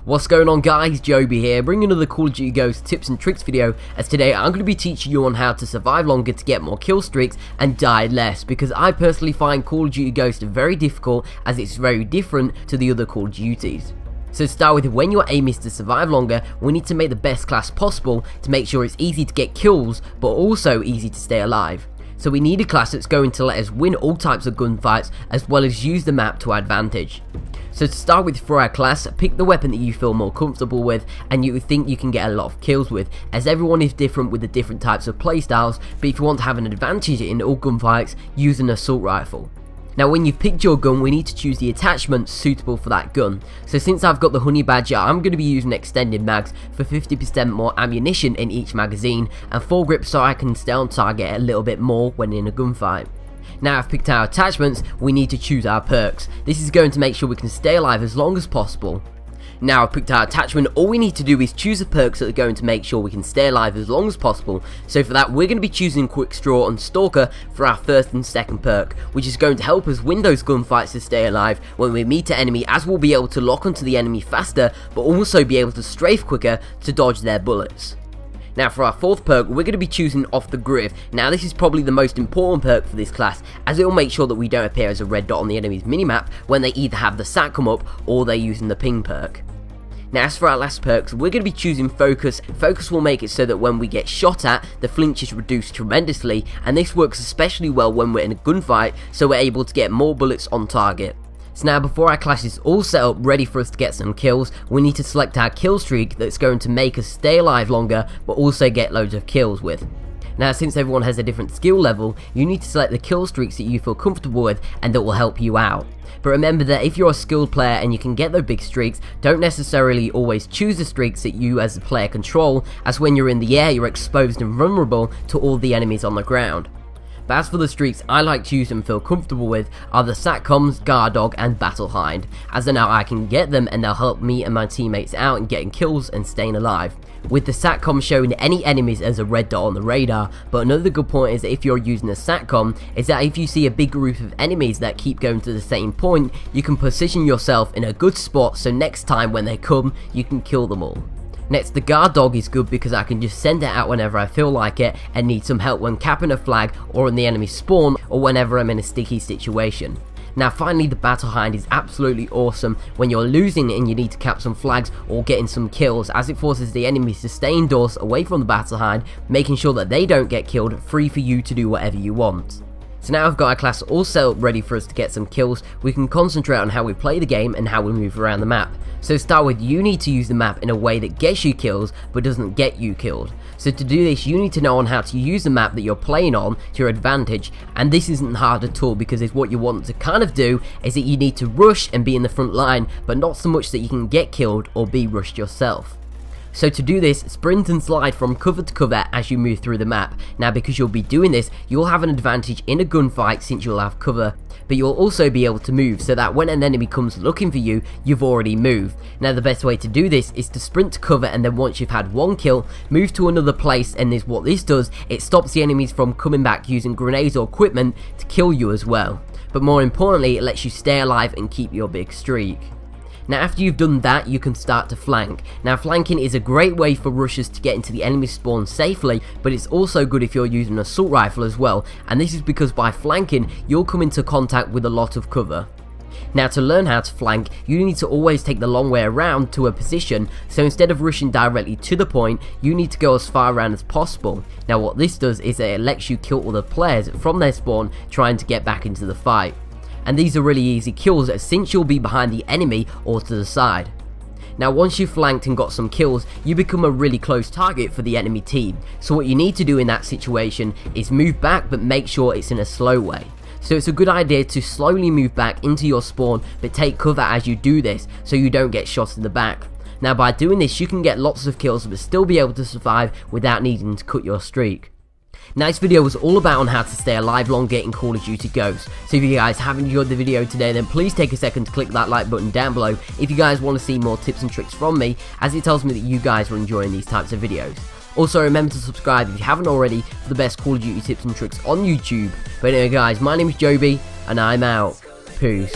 What's going on guys, Joby here, bringing another Call of Duty Ghosts tips and tricks video, as today I'm going to be teaching you on how to survive longer to get more kill streaks and die less, because I personally find Call of Duty Ghosts very difficult as it's very different to the other Call of Duties. So to start with, when your aim is to survive longer, we need to make the best class possible to make sure it's easy to get kills but also easy to stay alive. So we need a class that's going to let us win all types of gunfights as well as use the map to our advantage. So to start with, for our class, pick the weapon that you feel more comfortable with and you think you can get a lot of kills with, as everyone is different with the different types of playstyles, but if you want to have an advantage in all gunfights, use an assault rifle. Now when you've picked your gun, we need to choose the attachment suitable for that gun. So since I've got the Honey Badger, I'm going to be using extended mags for 50% more ammunition in each magazine and foregrip so I can stay on target a little bit more when in a gunfight. Now I've picked our attachments, we need to choose our perks. This is going to make sure we can stay alive as long as possible. Now I've picked our attachment, all we need to do is choose the perks that are going to make sure we can stay alive as long as possible. So for that, we're going to be choosing Quick Straw and Stalker for our first and second perk, which is going to help us win those gunfights to stay alive when we meet an enemy, as we'll be able to lock onto the enemy faster, but also be able to strafe quicker to dodge their bullets. Now for our fourth perk, we're going to be choosing Off the Grid. Now this is probably the most important perk for this class, as it will make sure that we don't appear as a red dot on the enemy's minimap when they either have the SAT come up or they're using the ping perk. Now as for our last perks, we're going to be choosing Focus. Focus will make it so that when we get shot at, the flinch is reduced tremendously, and this works especially well when we're in a gunfight, so we're able to get more bullets on target. So now before our class is all set up ready for us to get some kills, we need to select our kill streak that's going to make us stay alive longer but also get loads of kills with. Now since everyone has a different skill level, you need to select the kill streaks that you feel comfortable with and that will help you out. But remember that if you're a skilled player and you can get those big streaks, don't necessarily always choose the streaks that you as a player control, as when you're in the air you're exposed and vulnerable to all the enemies on the ground. But as for the streaks I like to use and feel comfortable with are the Satcoms, Guard Dog and Battle Hind, as I know I can get them and they'll help me and my teammates out in getting kills and staying alive. With the Satcom showing any enemies as a red dot on the radar, but another good point is that if you're using a Satcom, is that if you see a big group of enemies that keep going to the same point, you can position yourself in a good spot so next time when they come, you can kill them all. Next, the Guard Dog is good because I can just send it out whenever I feel like it and need some help when capping a flag or in the enemy spawn or whenever I'm in a sticky situation. Now finally, the Battle Hind is absolutely awesome when you're losing and you need to cap some flags or getting some kills, as it forces the enemies to stay indoors away from the Battle Hind, making sure that they don't get killed, free for you to do whatever you want. So now I've got our class all set up ready for us to get some kills, we can concentrate on how we play the game and how we move around the map. So to start with, you need to use the map in a way that gets you kills but doesn't get you killed. So to do this, you need to know on how to use the map that you're playing on to your advantage, and this isn't hard at all, because it's what you want to kind of do is that you need to rush and be in the front line, but not so much that you can get killed or be rushed yourself. So to do this, sprint and slide from cover to cover as you move through the map. Now because you'll be doing this, you'll have an advantage in a gunfight since you'll have cover, but you'll also be able to move so that when an enemy comes looking for you, you've already moved. Now the best way to do this is to sprint to cover, and then once you've had one kill, move to another place, and what this does, it stops the enemies from coming back using grenades or equipment to kill you as well. But more importantly, it lets you stay alive and keep your big streak. Now after you've done that, you can start to flank. Now flanking is a great way for rushers to get into the enemy spawn safely, but it's also good if you're using an assault rifle as well, and this is because by flanking, you'll come into contact with a lot of cover. Now to learn how to flank, you need to always take the long way around to a position, so instead of rushing directly to the point, you need to go as far around as possible. Now what this does is that it lets you kill all the players from their spawn trying to get back into the fight. And these are really easy kills since you'll be behind the enemy or to the side. Now once you've flanked and got some kills, you become a really close target for the enemy team. So what you need to do in that situation is move back, but make sure it's in a slow way. So it's a good idea to slowly move back into your spawn, but take cover as you do this so you don't get shot in the back. Now by doing this, you can get lots of kills but still be able to survive without needing to cut your streak. Now this video was all about on how to stay alive longer in Call of Duty Ghosts. So if you guys have enjoyed the video today, then please take a second to click that like button down below if you guys want to see more tips and tricks from me, as it tells me that you guys are enjoying these types of videos. Also remember to subscribe if you haven't already for the best Call of Duty tips and tricks on YouTube. But anyway guys, my name is Joby and I'm out. Peace.